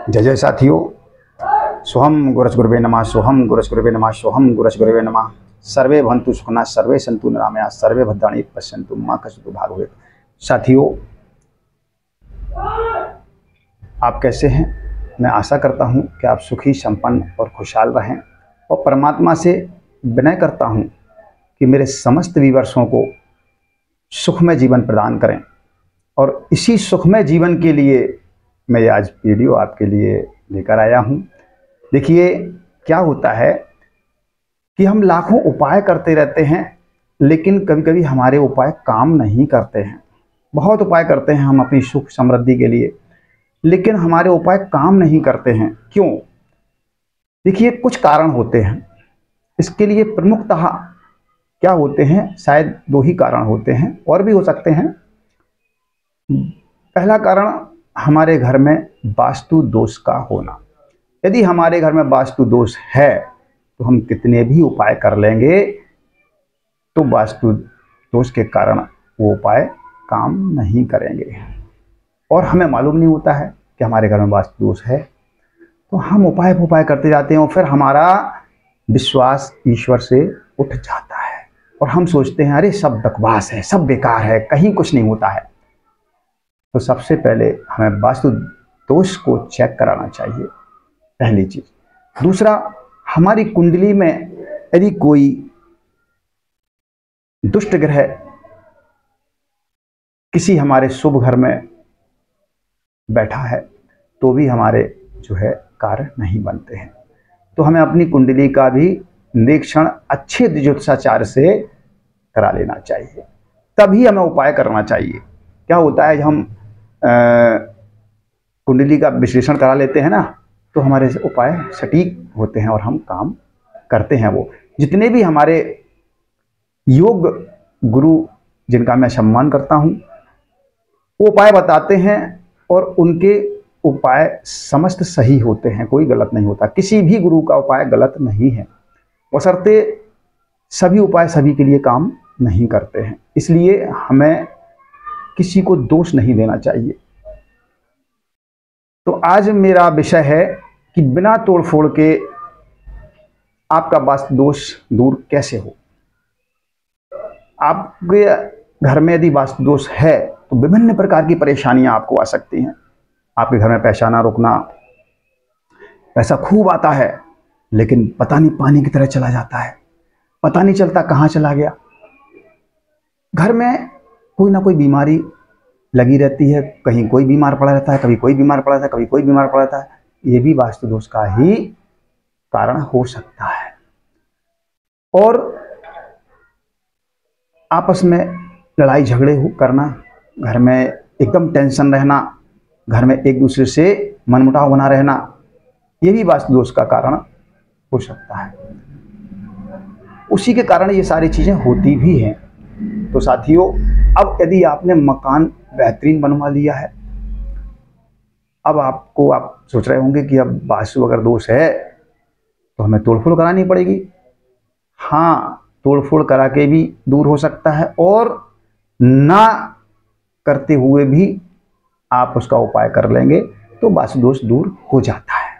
जय जय साथियों, सोहम गुरसगुरुवे नमः, सोहम गुरसगुरुवे नमः, सोहम गुरसगुरुवे नमः। सर्वे भवन्तु सुखिनः, सर्वे सन्तु निरामयाः, सर्वे भद्राणि पश्यन्तु मा कश्चित् दुर्भाग् भवेत्। साथियों, आप कैसे हैं? मैं आशा करता हूं कि आप सुखी, संपन्न और खुशहाल रहें, और परमात्मा से विनय करता हूं कि मेरे समस्त व्यूअर्सों को सुखमय जीवन प्रदान करें। और इसी सुखमय जीवन के लिए मैं आज वीडियो आपके लिए लेकर आया हूं। देखिए, क्या होता है कि हम लाखों उपाय करते रहते हैं, लेकिन कभी कभी हमारे उपाय काम नहीं करते हैं। बहुत उपाय करते हैं हम अपनी सुख समृद्धि के लिए, लेकिन हमारे उपाय काम नहीं करते हैं। क्यों? देखिए, कुछ कारण होते हैं। इसके लिए प्रमुखतः क्या होते हैं? शायद दो ही कारण होते हैं, और भी हो सकते हैं। पहला कारण हमारे घर में वास्तु दोष का होना। यदि हमारे घर में वास्तु दोष है तो हम कितने भी उपाय कर लेंगे, तो वास्तु दोष के कारण वो उपाय काम नहीं करेंगे। और हमें मालूम नहीं होता है कि हमारे घर में वास्तु दोष है, तो हम उपाय करते जाते हैं, और फिर हमारा विश्वास ईश्वर से उठ जाता है, और हम सोचते हैं अरे सब बकवास है, सब बेकार है, कहीं कुछ नहीं होता है। तो सबसे पहले हमें वास्तु दोष को चेक कराना चाहिए, पहली चीज। दूसरा, हमारी कुंडली में यदि कोई दुष्ट ग्रह किसी हमारे शुभ घर में बैठा है, तो भी हमारे जो है कार्य नहीं बनते हैं। तो हमें अपनी कुंडली का भी निरीक्षण अच्छे ज्योतिषाचार्य से करा लेना चाहिए, तभी हमें उपाय करना चाहिए। क्या होता है, हम कुंडली का विश्लेषण करा लेते हैं ना, तो हमारे उपाय सटीक होते हैं और हम काम करते हैं। वो जितने भी हमारे योग गुरु, जिनका मैं सम्मान करता हूं, वो उपाय बताते हैं, और उनके उपाय समस्त सही होते हैं, कोई गलत नहीं होता। किसी भी गुरु का उपाय गलत नहीं है, बशर्ते सभी उपाय सभी के लिए काम नहीं करते हैं। इसलिए हमें किसी को दोष नहीं देना चाहिए। तो आज मेरा विषय है कि बिना तोड़फोड़ के आपका वास्तु दोष दूर कैसे हो। आपके घर में यदि वास्तु दोष है तो विभिन्न प्रकार की परेशानियां आपको आ सकती हैं। आपके घर में पैसा ना रुकना, पैसा खूब आता है लेकिन पता नहीं पानी की तरह चला जाता है, पता नहीं चलता कहां चला गया। घर में कोई ना कोई बीमारी लगी रहती है, कहीं कोई बीमार पड़ा रहता है, कभी कोई बीमार पड़ा रहता है, कभी कोई बीमार पड़ा रहता है। ये भी वास्तु दोष का ही कारण हो सकता है। और आपस में लड़ाई झगड़े करना, घर में एकदम टेंशन रहना, घर में एक दूसरे से मनमुटाव बना रहना, ये भी वास्तु दोष का कारण हो सकता है। उसी के कारण ये सारी चीजें होती भी हैं। तो साथियों, अब यदि आपने मकान बेहतरीन बनवा लिया है, अब आप सोच रहे होंगे कि अब वास्तु अगर दोष है तो हमें तोड़फोड़ करानी पड़ेगी। हाँ, तोड़फोड़ करा के भी दूर हो सकता है, और ना करते हुए भी आप उसका उपाय कर लेंगे तो वास्तु दोष दूर हो जाता है।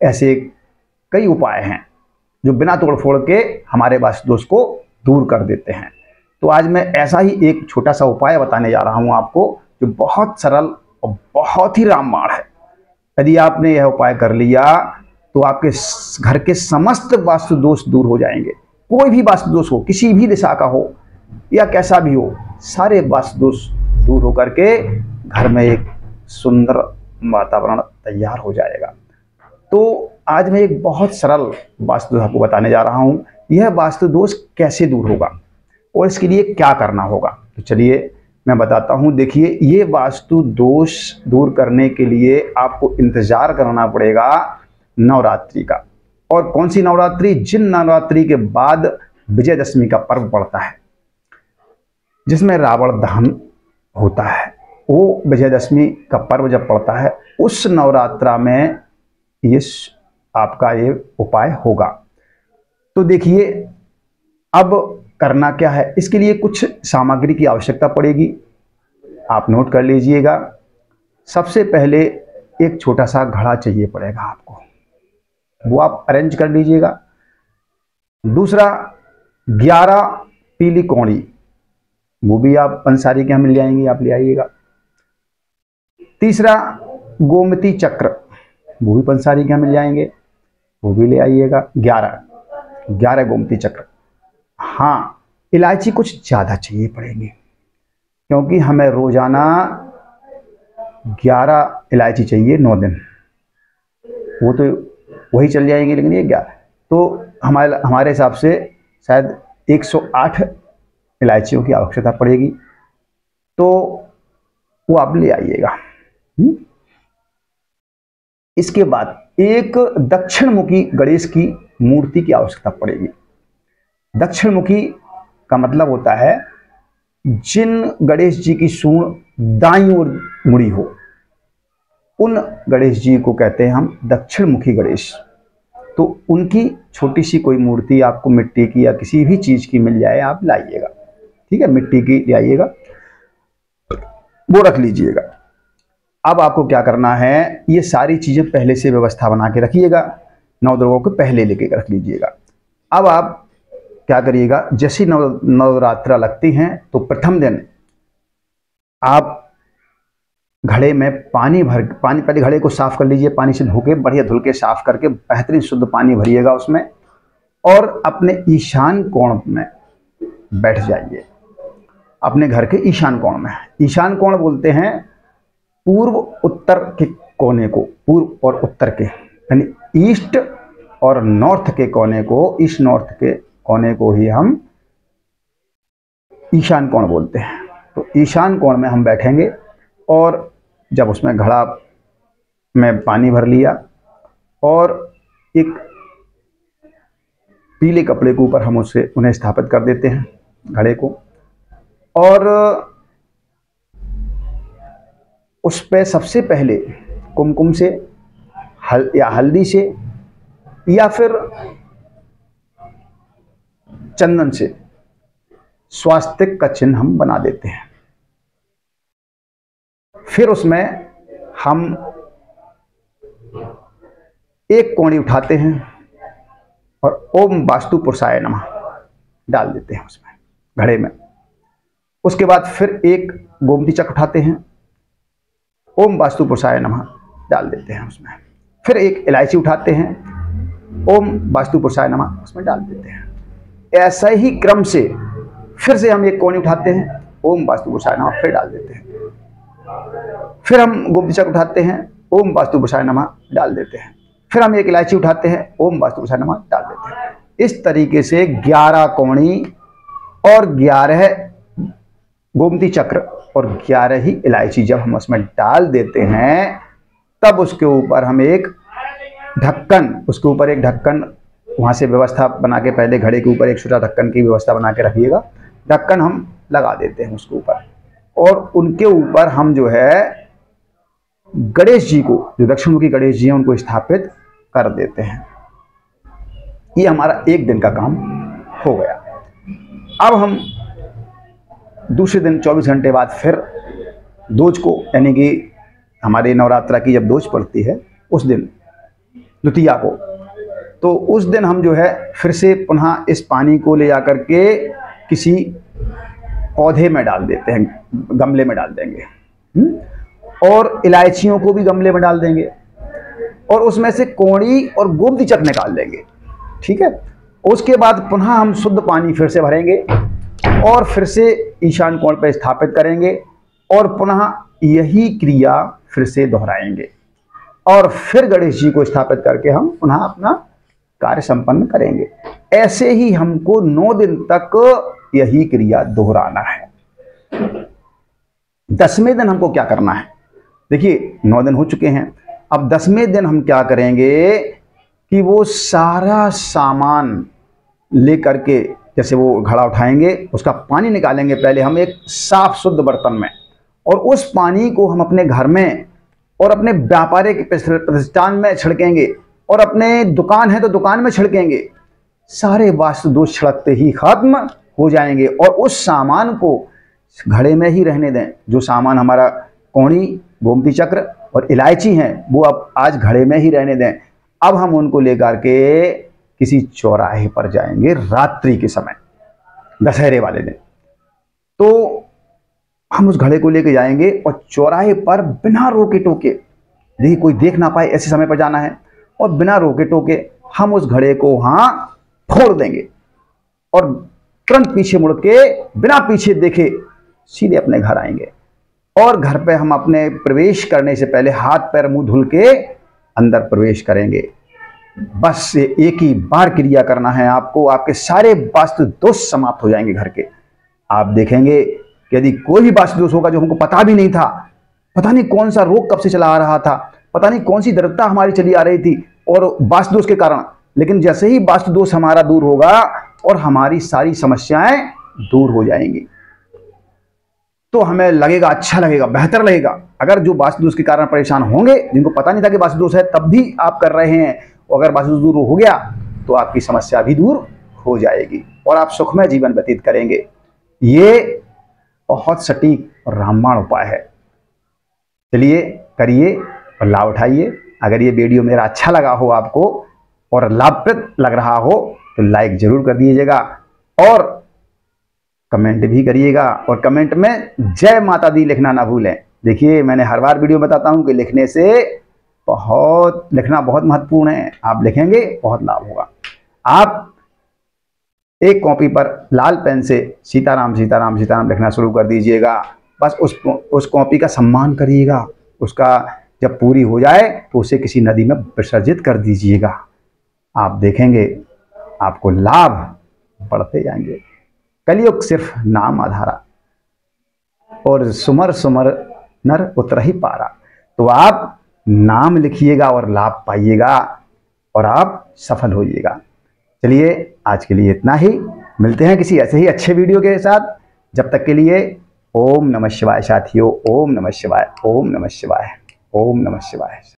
ऐसे कई उपाय हैं जो बिना तोड़फोड़ के हमारे वास्तु दोष को दूर कर देते हैं। तो आज मैं ऐसा ही एक छोटा सा उपाय बताने जा रहा हूं आपको, जो बहुत सरल और बहुत ही रामबाण है। यदि आपने यह उपाय कर लिया तो आपके घर के समस्त वास्तु दोष दूर हो जाएंगे। कोई भी वास्तु दोष हो, किसी भी दिशा का हो या कैसा भी हो, सारे वास्तु दोष दूर होकर के घर में एक सुंदर वातावरण तैयार हो जाएगा। तो आज मैं एक बहुत सरल वास्तु दोष आपको बताने जा रहा हूं। यह वास्तु दोष कैसे दूर होगा और इसके लिए क्या करना होगा, तो चलिए मैं बताता हूं। देखिए, ये वास्तु दोष दूर करने के लिए आपको इंतजार करना पड़ेगा नवरात्रि का। और कौन सी नवरात्रि? जिन नवरात्रि के बाद विजयदशमी का पर्व पड़ता है, जिसमें रावण दहन होता है, वो विजयदशमी का पर्व जब पड़ता है, उस नवरात्रा में ये आपका ये उपाय होगा। तो देखिए, अब करना क्या है, इसके लिए कुछ सामग्री की आवश्यकता पड़ेगी, आप नोट कर लीजिएगा। सबसे पहले एक छोटा सा घड़ा चाहिए पड़ेगा आपको, वो आप अरेंज कर लीजिएगा। दूसरा 11 पीली कौड़ी, वो भी आप पंसारी के यहाँ मिल जाएंगी, आप ले आइएगा। तीसरा गोमती चक्र, वो भी पंसारी के यहाँ मिल जाएंगे, वो भी ले आइएगा। 11 गोमती चक्र। हाँ, इलायची कुछ ज़्यादा चाहिए पड़ेंगी, क्योंकि हमें रोजाना 11 इलायची चाहिए 9 दिन। वो तो वही चल जाएंगे, लेकिन ये 11 तो हमारे हिसाब से शायद 108 इलायचियों की आवश्यकता पड़ेगी, तो वो आप ले आइएगा। इसके बाद एक दक्षिण मुखी गणेश की मूर्ति की आवश्यकता पड़ेगी। दक्षिण मुखी का मतलब होता है जिन गणेश जी की सूंड दाईं ओर मुड़ी हो, उन गणेश जी को कहते हैं हम दक्षिण मुखी गणेश। तो उनकी छोटी सी कोई मूर्ति आपको मिट्टी की या किसी भी चीज की मिल जाए, आप लाइएगा। ठीक है, मिट्टी की ले आइएगा, वो रख लीजिएगा। अब आपको क्या करना है, ये सारी चीजें पहले से व्यवस्था बना के रखिएगा, 9 दिनों को पहले लेके रख लीजिएगा। अब आप क्या करिएगा, जैसे नवरात्रा लगती हैं तो प्रथम दिन आप घड़े में पानी पहले घड़े को साफ कर लीजिए, पानी से धो के बढ़िया धुल के साफ करके बेहतरीन शुद्ध पानी भरिएगा उसमें, और अपने ईशान कोण में बैठ जाइए। अपने घर के ईशान कोण में, ईशान कोण बोलते हैं पूर्व उत्तर के कोने को, पूर्व और उत्तर के, यानी ईस्ट और नॉर्थ के कोने को, ईस्ट नॉर्थ के कोने को ही हम ईशान कोण बोलते हैं। तो ईशान कोण में हम बैठेंगे, और जब उसमें घड़ा में पानी भर लिया और एक पीले कपड़े के ऊपर हम उन्हें स्थापित कर देते हैं घड़े को, और उस पे सबसे पहले कुमकुम से या हल्दी से या फिर चंदन से स्वास्तिक का चिन्ह हम बना देते हैं। फिर उसमें हम एक कोणी उठाते हैं और ओम वास्तु पुरुषाय नमः डाल देते हैं उसमें घड़े में। उसके बाद फिर एक गोमती चक्र उठाते हैं, ओम वास्तु पुरुषाय नमः डाल देते हैं उसमें। फिर एक इलायची उठाते हैं, ओम वास्तु पुरुषाय नमः उसमें डाल देते हैं। ऐसा ही क्रम से फिर से हम एक कोणी उठाते हैं, ओम वास्तु पुरुषाय नमः फिर डाल देते हैं। फिर हम गोमती चक्र उठाते हैं, ओम वास्तु पुरुषाय नमः डाल देते हैं। फिर हम एक इलायची उठाते हैं, ओम वास्तु पुरुषाय नमः डाल देते हैं। इस तरीके से 11 कोणी और 11 गोमती चक्र और 11 ही इलायची जब हम उसमें डाल देते हैं, तब उसके ऊपर हम एक ढक्कन वहां से व्यवस्था बना के, पहले घड़े के ऊपर एक छोटा ढक्कन की व्यवस्था बना के रखिएगा। ढक्कन हम लगा देते हैं उसके ऊपर, और उनके ऊपर हम जो है गणेश जी को, जो दक्षिणमुखी गणेश जी हैं, उनको स्थापित कर देते हैं। ये हमारा एक दिन का काम हो गया। अब हम दूसरे दिन 24 घंटे बाद फिर दोज को, यानी कि हमारे नवरात्रा की जब दोज पड़ती है उस दिन द्वितीया को, तो उस दिन हम जो है फिर से पुनः इस पानी को ले जाकर के किसी पौधे में डाल देते हैं, गमले में डाल देंगे, और इलायचियों को भी गमले में डाल देंगे, और उसमें से कोड़ी और गोमती चक्र निकाल देंगे। ठीक है, उसके बाद पुनः हम शुद्ध पानी फिर से भरेंगे और फिर से ईशान कोण पर स्थापित करेंगे, और पुनः यही क्रिया फिर से दोहराएंगे, और फिर गणेश जी को स्थापित करके हम पुनः अपना कार्य संपन्न करेंगे। ऐसे ही हमको 9 दिन तक यही क्रिया दोहराना है। 10वें दिन हमको क्या करना है, देखिए 9 दिन हो चुके हैं। अब 10वें दिन हम क्या करेंगे कि वो सारा सामान लेकर के, जैसे वो घड़ा उठाएंगे, उसका पानी निकालेंगे पहले हम एक साफ शुद्ध बर्तन में, और उस पानी को हम अपने घर में और अपने व्यापारिक प्रतिष्ठान में छिड़केंगे, और अपने दुकान है तो दुकान में छिड़केंगे। सारे वास्तु दोष छिड़कते ही खत्म हो जाएंगे, और उस सामान को घड़े में ही रहने दें। जो सामान हमारा कोणी, गोमती चक्र और इलायची हैं वो अब आज घड़े में ही रहने दें। अब हम उनको लेकर के किसी चौराहे पर जाएंगे रात्रि के समय, दशहरे वाले दिन। तो हम उस घड़े को लेके जाएंगे और चौराहे पर बिना रोके टोके, देखिए कोई देख ना पाए ऐसे समय पर जाना है, और बिना रोके टोके हम उस घड़े को वहां फोड़ देंगे और तुरंत पीछे मुड़ के बिना पीछे देखे सीधे अपने घर आएंगे। और घर पे हम अपने प्रवेश करने से पहले हाथ पैर मुंह धुल के अंदर प्रवेश करेंगे। बस ये एक ही बार क्रिया करना है आपको, आपके सारे वास्तु दोष समाप्त हो जाएंगे घर के। आप देखेंगे कि यदि कोई भी वास्तु दोष होगा जो हमको पता भी नहीं था, पता नहीं कौन सा रोग कब से चला आ रहा था, पता नहीं कौन सी दरिद्रता हमारी चली आ रही थी और वास्तु दोष के कारण, लेकिन जैसे ही वास्तु दोष हमारा दूर होगा और हमारी सारी समस्याएं दूर हो जाएंगी, तो हमें लगेगा, अच्छा लगेगा, बेहतर लगेगा। अगर जो वास्तु दोष के कारण परेशान होंगे, जिनको पता नहीं था कि वास्तु दोष है तब भी आप कर रहे हैं, अगर वास्तु दोष दूर हो गया तो आपकी समस्या भी दूर हो जाएगी और आप सुखमय जीवन व्यतीत करेंगे। ये बहुत सटीक और रामबाण उपाय है। चलिए करिए और लाभ उठाइए। अगर ये वीडियो मेरा अच्छा लगा हो आपको और लाभप्रद लग रहा हो तो लाइक जरूर कर दीजिएगा और कमेंट भी करिएगा, और कमेंट में जय माता दी लिखना ना भूलें। देखिए मैंने हर बार वीडियो बताता हूं कि लिखना बहुत महत्वपूर्ण है। आप लिखेंगे बहुत लाभ होगा। आप एक कॉपी पर लाल पेन से सीताराम सीताराम सीताराम लिखना शुरू कर दीजिएगा। बस उस कॉपी का सम्मान करिएगा। उसका जब पूरी हो जाए तो उसे किसी नदी में विसर्जित कर दीजिएगा। आप देखेंगे आपको लाभ बढ़ते जाएंगे। कलयुग सिर्फ नाम आधारा और सुमर सुमर नर उतरहि पारा। तो आप नाम लिखिएगा और लाभ पाइएगा और आप सफल होइएगा। चलिए आज के लिए इतना ही, मिलते हैं किसी ऐसे ही अच्छे वीडियो के साथ। जब तक के लिए ओम नमः शिवाय साथियों, ओम नमः शिवाय, ओम नमः शिवाय, ओम नमः शिवाय।